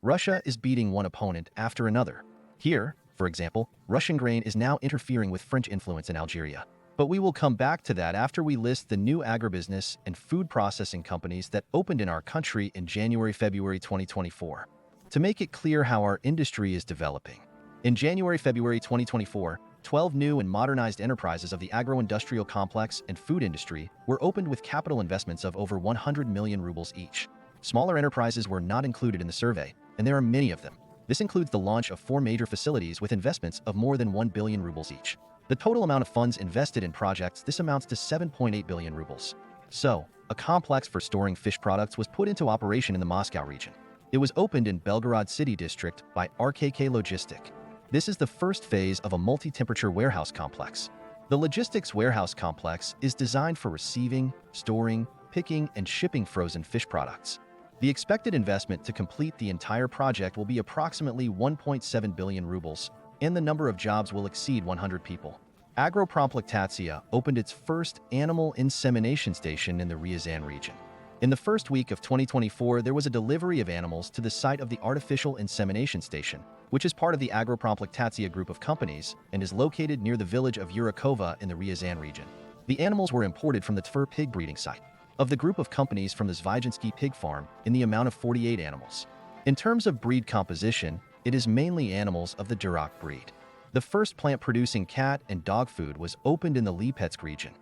Russia is beating one opponent after another. Here, for example, Russian grain is now interfering with French influence in Algeria. But we will come back to that after we list the new agribusiness and food processing companies that opened in our country in January-February 2024. To make it clear how our industry is developing. In January-February 2024, 12 new and modernized enterprises of the agro-industrial complex and food industry were opened with capital investments of over 100 million rubles each. Smaller enterprises were not included in the survey, and there are many of them. This includes the launch of 4 major facilities with investments of more than 1 billion rubles each. The total amount of funds invested in projects this amounts to 7.8 billion rubles. So, a complex for storing fish products was put into operation in the Moscow region. It was opened in Belgorod City District by RKK Logistic. This is the first phase of a multi-temperature warehouse complex. The logistics warehouse complex is designed for receiving, storing, picking, and shipping frozen fish products. The expected investment to complete the entire project will be approximately 1.7 billion rubles, and the number of jobs will exceed 100 people. Agropromplektatsiya opened its first animal insemination station in the Ryazan region. In the first week of 2024, there was a delivery of animals to the site of the artificial insemination station, which is part of the Agropromplektatsiya group of companies and is located near the village of Yurakova in the Ryazan region. The animals were imported from the Tver pig breeding site of the group of companies from the Zvijinsky pig farm in the amount of 48 animals. In terms of breed composition, it is mainly animals of the Durak breed. The first plant producing cat and dog food was opened in the Lipetsk region.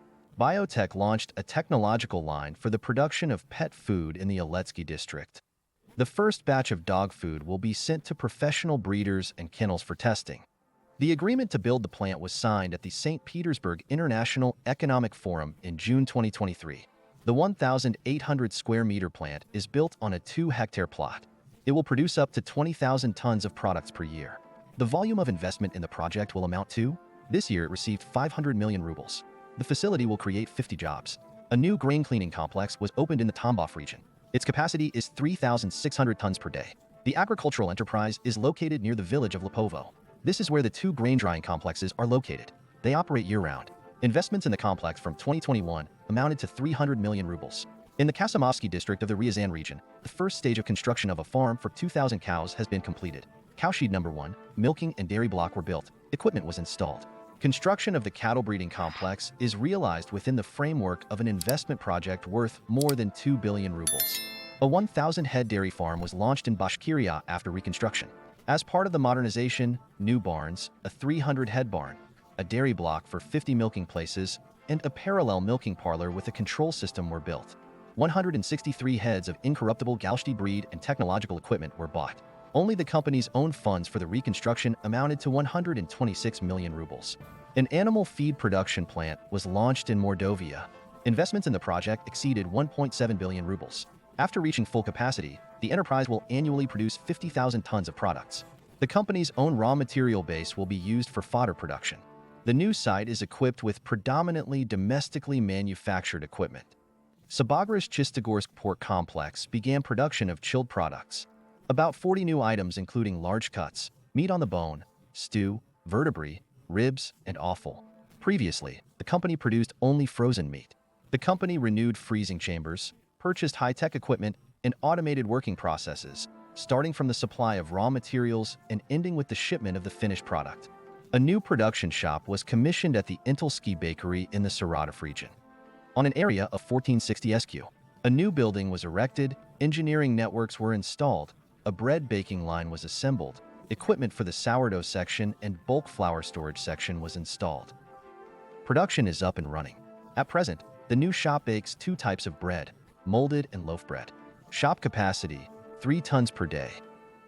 Biotech launched a technological line for the production of pet food in the Oletsky district. The first batch of dog food will be sent to professional breeders and kennels for testing. The agreement to build the plant was signed at the St. Petersburg International Economic Forum in June 2023. The 1,800 square meter plant is built on a 2-hectare plot. It will produce up to 20,000 tons of products per year. The volume of investment in the project will amount to, this year it received 500 million rubles. The facility will create 50 jobs. A new grain cleaning complex was opened in the Tambov region. Its capacity is 3,600 tons per day. The agricultural enterprise is located near the village of Lipovo. This is where the 2 grain drying complexes are located. They operate year-round. Investments in the complex from 2021 amounted to 300 million rubles. In the Kasamovsky district of the Ryazan region, the first stage of construction of a farm for 2,000 cows has been completed. Cowshed number 1, milking and dairy block were built. Equipment was installed. Construction of the cattle breeding complex is realized within the framework of an investment project worth more than 2 billion rubles. A 1,000-head dairy farm was launched in Bashkiria after reconstruction. As part of the modernization, new barns, a 300-head barn, a dairy block for 50 milking places, and a parallel milking parlor with a control system were built. 163 heads of incorruptible Galshti breed and technological equipment were bought. Only the company's own funds for the reconstruction amounted to 126 million rubles. An animal feed production plant was launched in Mordovia. Investments in the project exceeded 1.7 billion rubles. After reaching full capacity, the enterprise will annually produce 50,000 tons of products. The company's own raw material base will be used for fodder production. The new site is equipped with predominantly domestically manufactured equipment. Sabagras-Chistogorsk Port Complex began production of chilled products. About 40 new items including large cuts, meat on the bone, stew, vertebrae, ribs, and offal. Previously, the company produced only frozen meat. The company renewed freezing chambers, purchased high-tech equipment, and automated working processes, starting from the supply of raw materials and ending with the shipment of the finished product. A new production shop was commissioned at the Intelsky Bakery in the Saratov region. On an area of 1460 sq, a new building was erected, engineering networks were installed, a bread baking line was assembled, equipment for the sourdough section and bulk flour storage section was installed. Production is up and running. At present, the new shop bakes 2 types of bread, molded and loaf bread. Shop capacity, 3 tons per day.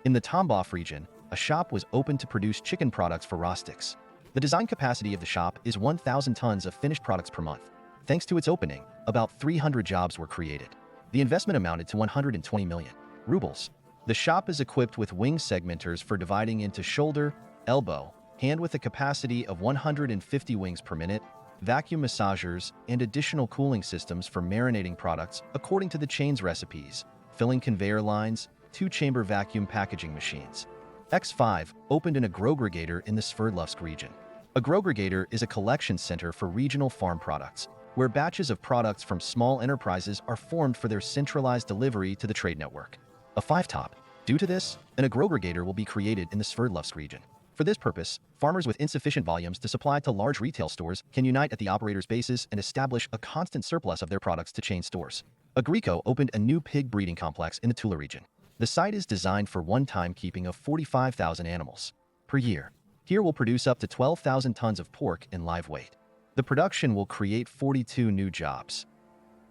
In the Tambov region, a shop was opened to produce chicken products for Rostiks. The design capacity of the shop is 1,000 tons of finished products per month. Thanks to its opening, about 300 jobs were created. The investment amounted to 120 million rubles. The shop is equipped with wing segmenters for dividing into shoulder, elbow, hand with a capacity of 150 wings per minute, vacuum massagers, and additional cooling systems for marinating products according to the chain's recipes, filling conveyor lines, 2-chamber vacuum packaging machines. X5 opened an agroaggregator in the Sverdlovsk region. Agroaggregator is a collection center for regional farm products, where batches of products from small enterprises are formed for their centralized delivery to the trade network. A 5-top Due to this, an aggregator will be created in the Sverdlovsk region. For this purpose, farmers with insufficient volumes to supply to large retail stores can unite at the operator's bases and establish a constant surplus of their products to chain stores. Agrico opened a new pig breeding complex in the Tula region. The site is designed for one-time keeping of 45,000 animals per year. Here will produce up to 12,000 tons of pork in live weight. The production will create 42 new jobs.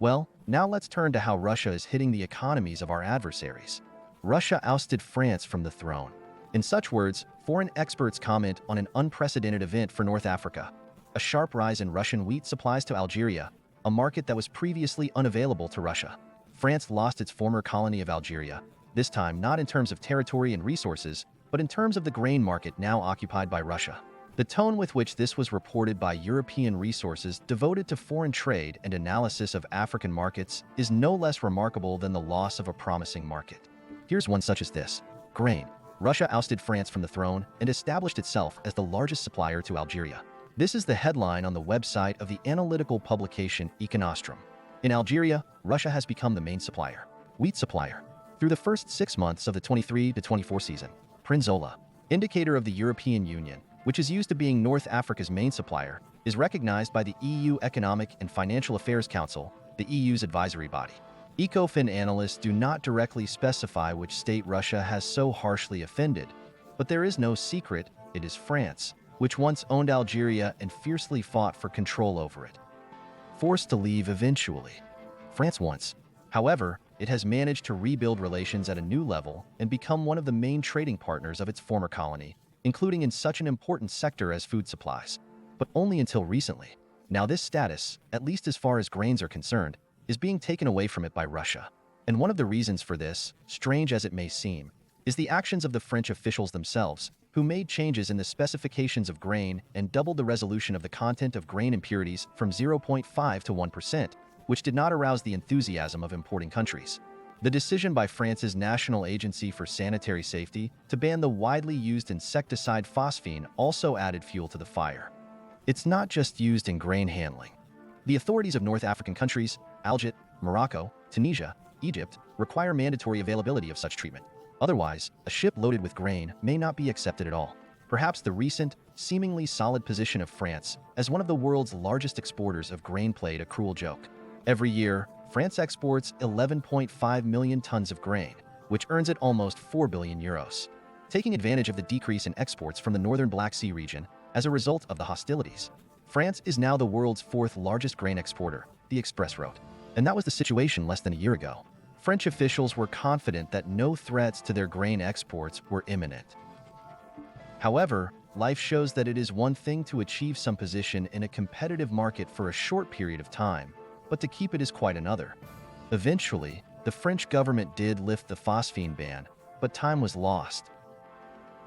Well, now let's turn to how Russia is hitting the economies of our adversaries. Russia ousted France from the throne. In such words, foreign experts comment on an unprecedented event for North Africa: a sharp rise in Russian wheat supplies to Algeria, a market that was previously unavailable to Russia. France lost its former colony of Algeria, this time not in terms of territory and resources, but in terms of the grain market now occupied by Russia. The tone with which this was reported by European resources devoted to foreign trade and analysis of African markets is no less remarkable than the loss of a promising market. Here's one such as this: grain. Russia ousted France from the throne and established itself as the largest supplier to Algeria. This is the headline on the website of the analytical publication Econostrum. In Algeria, Russia has become the main supplier. Wheat supplier. Through the first 6 months of the 23-24 season, Prinzola, indicator of the European Union, which is used to being North Africa's main supplier, is recognized by the EU Economic and Financial Affairs Council, the EU's advisory body. Ecofin analysts do not directly specify which state Russia has so harshly offended, but there is no secret: it is France, which once owned Algeria and fiercely fought for control over it. Forced to leave eventually. France once. However, it has managed to rebuild relations at a new level and become one of the main trading partners of its former colony, including in such an important sector as food supplies. But only until recently. Now this status, at least as far as grains are concerned, is being taken away from it by Russia. And one of the reasons for this, strange as it may seem, is the actions of the French officials themselves, who made changes in the specifications of grain and doubled the resolution of the content of grain impurities from 0.5 to 1%, which did not arouse the enthusiasm of importing countries. The decision by France's National Agency for Sanitary Safety to ban the widely used insecticide phosphine also added fuel to the fire. It's not just used in grain handling. The authorities of North African countries, Algeria, Morocco, Tunisia, Egypt, require mandatory availability of such treatment. Otherwise, a ship loaded with grain may not be accepted at all. Perhaps the recent, seemingly solid position of France as one of the world's largest exporters of grain played a cruel joke. Every year, France exports 11.5 million tons of grain, which earns it almost 4 billion euros. Taking advantage of the decrease in exports from the northern Black Sea region as a result of the hostilities, France is now the world's fourth largest grain exporter, the Express wrote. And that was the situation less than a year ago. French officials were confident that no threats to their grain exports were imminent. However, life shows that it is one thing to achieve some position in a competitive market for a short period of time, but to keep it is quite another. Eventually, the French government did lift the phosphine ban, but time was lost.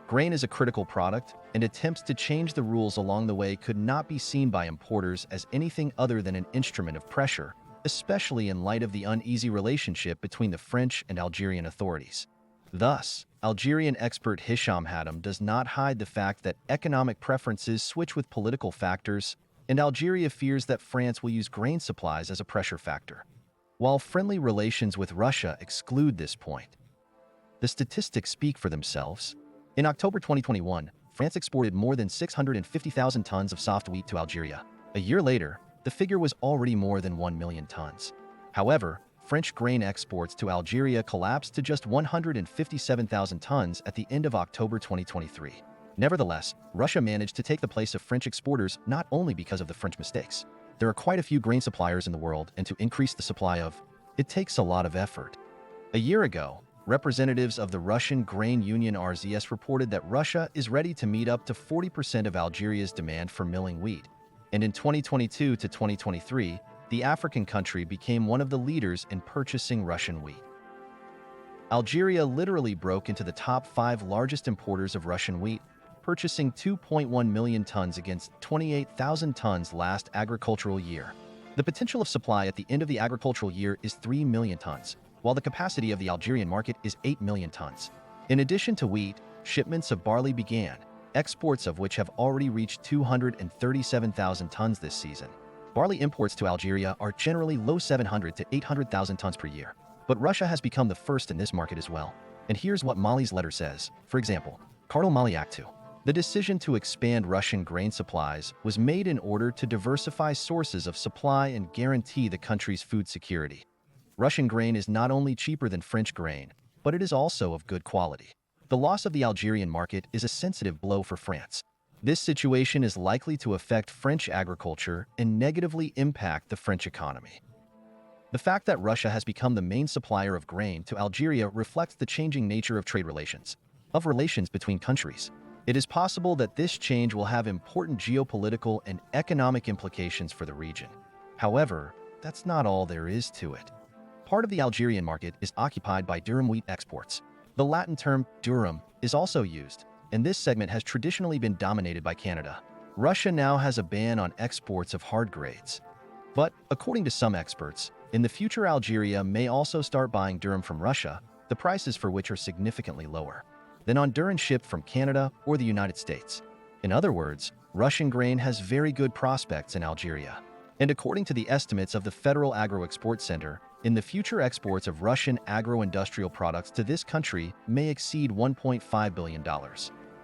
Grain is a critical product, and attempts to change the rules along the way could not be seen by importers as anything other than an instrument of pressure, especially in light of the uneasy relationship between the French and Algerian authorities. Thus, Algerian expert Hisham Hatem does not hide the fact that economic preferences switch with political factors, and Algeria fears that France will use grain supplies as a pressure factor. While friendly relations with Russia exclude this point, the statistics speak for themselves. In October 2021, France exported more than 650,000 tons of soft wheat to Algeria. A year later, the figure was already more than 1 million tons. However, French grain exports to Algeria collapsed to just 157,000 tons at the end of October 2023. Nevertheless, Russia managed to take the place of French exporters not only because of the French mistakes. There are quite a few grain suppliers in the world, and to increase the supply of it takes a lot of effort. A year ago, representatives of the Russian Grain Union RZS reported that Russia is ready to meet up to 40% of Algeria's demand for milling wheat. And in 2022 to 2023, the African country became one of the leaders in purchasing Russian wheat. Algeria literally broke into the top 5 largest importers of Russian wheat, purchasing 2.1 million tons against 28,000 tons last agricultural year. The potential of supply at the end of the agricultural year is 3 million tons, while the capacity of the Algerian market is 8 million tons. In addition to wheat, shipments of barley began, exports of which have already reached 237,000 tons this season. Barley imports to Algeria are generally low 700 to 800,000 tons per year, but Russia has become the first in this market as well. And here's what Mali's letter says. For example, Cardinal Mali Act 2. The decision to expand Russian grain supplies was made in order to diversify sources of supply and guarantee the country's food security. Russian grain is not only cheaper than French grain, but it is also of good quality. The loss of the Algerian market is a sensitive blow for France. This situation is likely to affect French agriculture and negatively impact the French economy. The fact that Russia has become the main supplier of grain to Algeria reflects the changing nature of trade relations, between countries. It is possible that this change will have important geopolitical and economic implications for the region. However, that's not all there is to it. Part of the Algerian market is occupied by durum wheat exports. The Latin term durum is also used, and this segment has traditionally been dominated by Canada. Russia now has a ban on exports of hard grades. But, according to some experts, in the future Algeria may also start buying durum from Russia, the prices for which are significantly lower than on durum shipped from Canada or the United States. In other words, Russian grain has very good prospects in Algeria. And according to the estimates of the Federal Agro-Export Center, in the future exports of Russian agro-industrial products to this country may exceed $1.5 billion.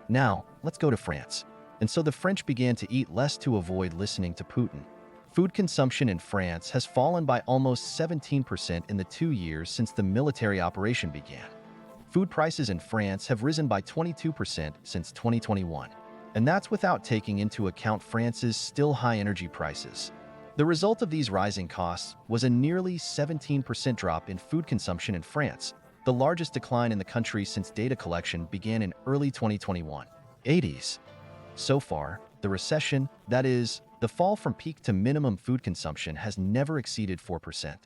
Now, let's go to France. And so the French began to eat less to avoid listening to Putin. Food consumption in France has fallen by almost 17% in the 2 years since the military operation began. Food prices in France have risen by 22% since 2021, and that's without taking into account France's still high energy prices. The result of these rising costs was a nearly 17% drop in food consumption in France, the largest decline in the country since data collection began in early 2021. 80s. So far, the recession, that is, the fall from peak to minimum food consumption, has never exceeded 4%.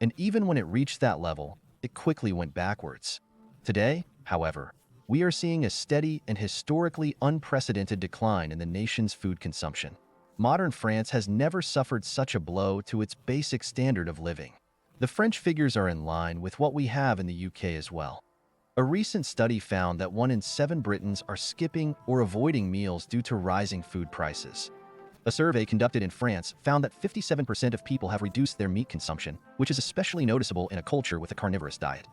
And even when it reached that level, it quickly went backwards. Today, however, we are seeing a steady and historically unprecedented decline in the nation's food consumption. Modern France has never suffered such a blow to its basic standard of living. The French figures are in line with what we have in the UK as well. A recent study found that 1 in 7 Britons are skipping or avoiding meals due to rising food prices. A survey conducted in France found that 57% of people have reduced their meat consumption, which is especially noticeable in a culture with a carnivorous diet.